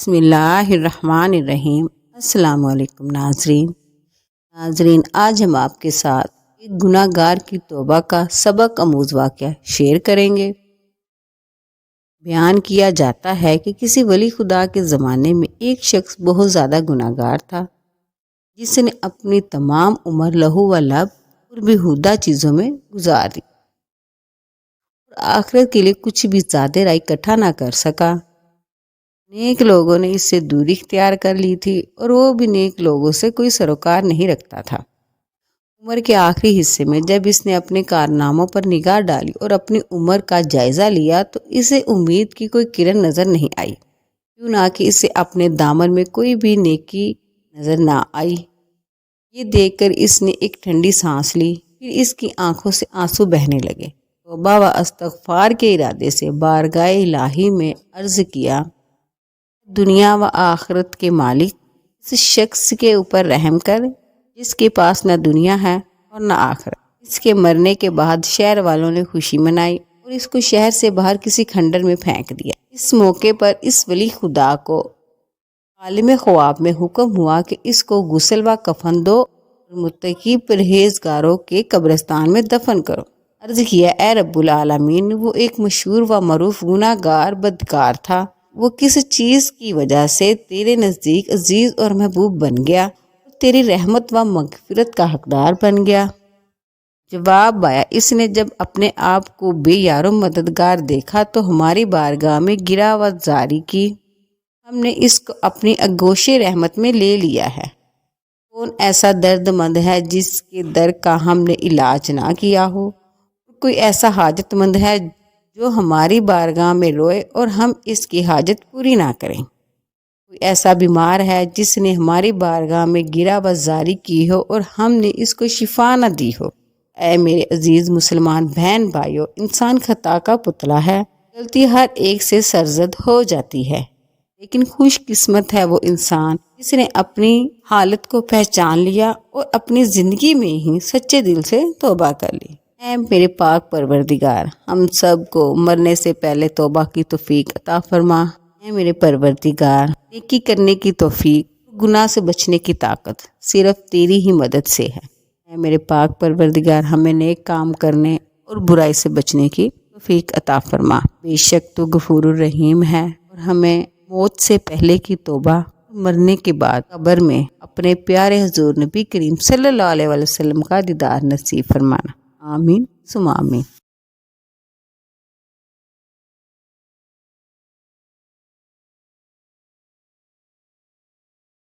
بسم اللہ الرحمن الرحیم۔ السلام علیکم ناظرین، آج ہم آپ کے ساتھ ایک گناہ گار کی توبہ کا سبق آموز واقعہ شیئر کریں گے۔ بیان کیا جاتا ہے کہ کسی ولی خدا کے زمانے میں ایک شخص بہت زیادہ گناہ گار تھا، جس نے اپنی تمام عمر لہو و لعب اور بیہودہ چیزوں میں گزار دی اور آخرت کے لیے کچھ بھی زیادہ رائی اکٹھا نہ کر سکا۔ نیک لوگوں نے اس سے دوری اختیار کر لی تھی اور وہ بھی نیک لوگوں سے کوئی سروکار نہیں رکھتا تھا۔ عمر کے آخری حصے میں جب اس نے اپنے کارناموں پر نگاہ ڈالی اور اپنی عمر کا جائزہ لیا تو اسے امید کی کوئی کرن نظر نہیں آئی، کیوں نہ کہ اسے اپنے دامن میں کوئی بھی نیکی نظر نہ آئی۔ یہ دیکھ کر اس نے ایک ٹھنڈی سانس لی، پھر اس کی آنکھوں سے آنسو بہنے لگے۔ توبہ و استغفار کے ارادے سے بارگاہ الہی میں عرض کیا، دنیا و آخرت کے مالک، اس شخص کے اوپر رحم کر جس کے پاس نہ دنیا ہے اور نہ آخرت۔ اس کے مرنے کے بعد شہر والوں نے خوشی منائی اور اس کو شہر سے باہر کسی کھنڈر میں پھینک دیا۔ اس موقع پر اس ولی خدا کو عالم خواب میں حکم ہوا کہ اس کو غسل و کفن دو اور متقی پرہیزگاروں کے قبرستان میں دفن کرو۔ عرض کیا، اے رب العالمین، وہ ایک مشہور و معروف گناہ گار بدکار تھا، وہ کس چیز کی وجہ سے تیرے نزدیک عزیز اور محبوب بن گیا اور تیری رحمت و مغفرت کا حقدار بن گیا؟ جواب آیا، اس نے جب اپنے آپ کو بے یار و مددگار دیکھا تو ہماری بارگاہ میں گرا و زاری کی، ہم نے اس کو اپنی آغوش رحمت میں لے لیا ہے۔ کون ایسا درد مند ہے جس کے در کا ہم نے علاج نہ کیا ہو؟ کوئی ایسا حاجت مند ہے جو ہماری بارگاہ میں روئے اور ہم اس کی حاجت پوری نہ کریں؟ کوئی ایسا بیمار ہے جس نے ہماری بارگاہ میں گرا و زاری کی ہو اور ہم نے اس کو شفا نہ دی ہو؟ اے میرے عزیز مسلمان بہن بھائیو، انسان خطا کا پتلا ہے، غلطی ہر ایک سے سرزد ہو جاتی ہے، لیکن خوش قسمت ہے وہ انسان جس نے اپنی حالت کو پہچان لیا اور اپنی زندگی میں ہی سچے دل سے توبہ کر لی۔ اے میرے پاک پروردگار، ہم سب کو مرنے سے پہلے توبہ کی توفیق عطا فرما۔ اے میرے پروردگار، نیکی کرنے کی توفیق، گناہ سے بچنے کی طاقت صرف تیری ہی مدد سے ہے۔ اے میرے پاک پروردگار، ہمیں نیک کام کرنے اور برائی سے بچنے کی توفیق عطا فرما۔ بے شک تو غفور الرحیم ہے اور ہمیں موت سے پہلے کی توبہ، مرنے کے بعد قبر میں اپنے پیارے حضور نبی کریم صلی اللہ علیہ وسلم کا دیدار نصیب فرمانا۔ آمین ثم آمین۔